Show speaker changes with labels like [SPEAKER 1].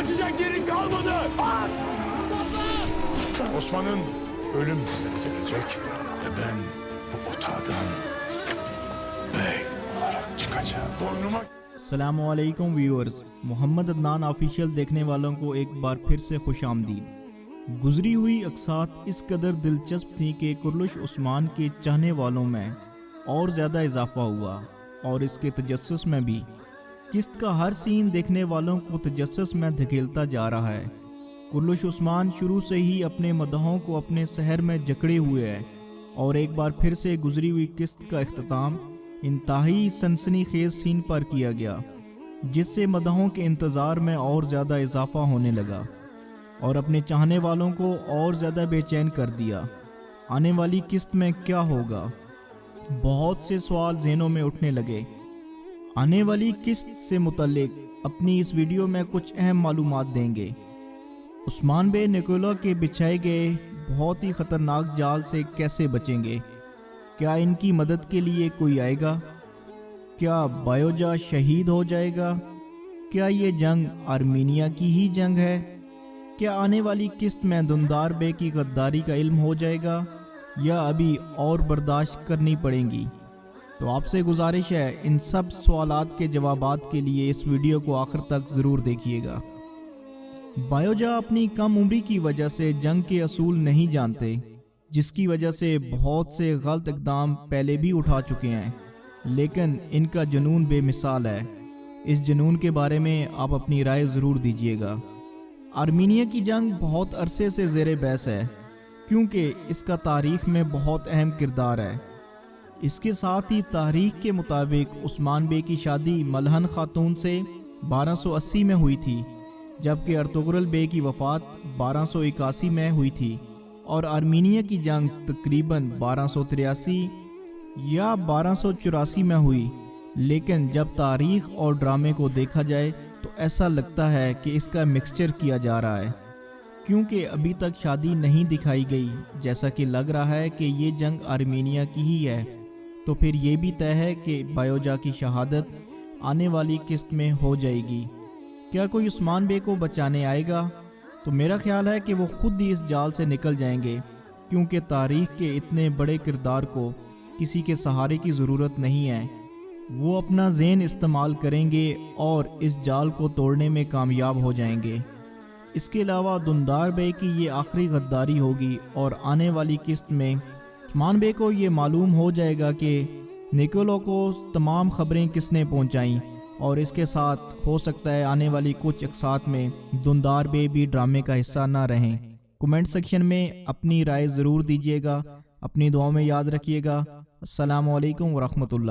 [SPEAKER 1] kaçacak yerin kalmadı. At!
[SPEAKER 2] Sapla! Osman'ın ölüm haberi gelecek ve ben bu otağdan bey olarak çıkacağım. Boynuma
[SPEAKER 3] अस्सलामुअलैकुम viewers, Mohammad Adnan official देखने वालों को एक बार फिर से खुश आमदीद। गुजरी हुई अक़सात इस कदर दिलचस्प थी कि कुर्लुश उस्मान के चाहने वालों में और ज़्यादा इजाफा हुआ और इसके तजस्सुस में भी। किस्त का हर सीन देखने वालों को तजस्सुस में धकेलता जा रहा है। कुर्लुश उस्मान शुरू से ही अपने मदहों को अपने शहर में जकड़े हुए है और एक बार फिर से गुजरी हुई किस्त का इख्तिताम इंतहाई सनसनीखेज सीन पर किया गया, जिससे मदहों के इंतज़ार में और ज़्यादा इजाफा होने लगा और अपने चाहने वालों को और ज़्यादा बेचैन कर दिया। आने वाली किस्त में क्या होगा, बहुत से सवाल ज़हनों में उठने लगे। आने वाली किस्त से मुतल्लिक अपनी इस वीडियो में कुछ अहम मालूमात देंगे। उस्मान बे निकोला के बिछाए गए बहुत ही ख़तरनाक जाल से कैसे बचेंगे, क्या इनकी मदद के लिए कोई आएगा, क्या बायोजा शहीद हो जाएगा, क्या ये जंग आर्मीनिया की ही जंग है, क्या आने वाली किस्त में दुंदार बे की गद्दारी का इल्म हो जाएगा या अभी और बर्दाश्त करनी पड़ेंगी। तो आपसे गुजारिश है इन सब सवालात के जवाबात के लिए इस वीडियो को आखिर तक ज़रूर देखिएगा। बायोजा अपनी कम उम्री की वजह से जंग के असूल नहीं जानते, जिसकी वजह से बहुत से गलत इक़दाम पहले भी उठा चुके हैं, लेकिन इनका जुनून बेमिसाल है। इस जुनून के बारे में आप अपनी राय ज़रूर दीजिएगा। आर्मीनिया की जंग बहुत अरसे से ज़ेर बहस है, क्योंकि इसका तारीख़ में बहुत अहम किरदार है। इसके साथ ही तारीख़ के मुताबिक उस्मान बे की शादी मलहन खातून से 1280 में हुई थी, जबकि अर्तुगरुल बे की वफ़ात 1281 में हुई थी और आर्मीनिया की जंग तकरीबन 1283 या 1284 में हुई। लेकिन जब तारीख़ और ड्रामे को देखा जाए तो ऐसा लगता है कि इसका मिक्सचर किया जा रहा है, क्योंकि अभी तक शादी नहीं दिखाई गई। जैसा कि लग रहा है कि ये जंग आर्मीनिया की ही है, तो फिर ये भी तय है कि बायोजा की शहादत आने वाली किस्त में हो जाएगी। क्या कोई उस्मान बे को बचाने आएगा? तो मेरा ख्याल है कि वो खुद ही इस जाल से निकल जाएंगे, क्योंकि तारीख़ के इतने बड़े किरदार को किसी के सहारे की ज़रूरत नहीं है। वो अपना ज़हन इस्तेमाल करेंगे और इस जाल को तोड़ने में कामयाब हो जाएंगे। इसके अलावा दुंदार बे की ये आखिरी गद्दारी होगी और आने वाली किस्त में उस्मान बे को ये मालूम हो जाएगा कि निकोलो को तमाम ख़बरें किसने पहुँचाईं, और इसके साथ हो सकता है आने वाली कुछ अक़सात में दुंदार बे भी ड्रामे का हिस्सा ना रहें। कमेंट सेक्शन में अपनी राय ज़रूर दीजिएगा। अपनी दुआओं में याद रखिएगा। अस्सलामु अलैकुम व रहमतुल्लाह।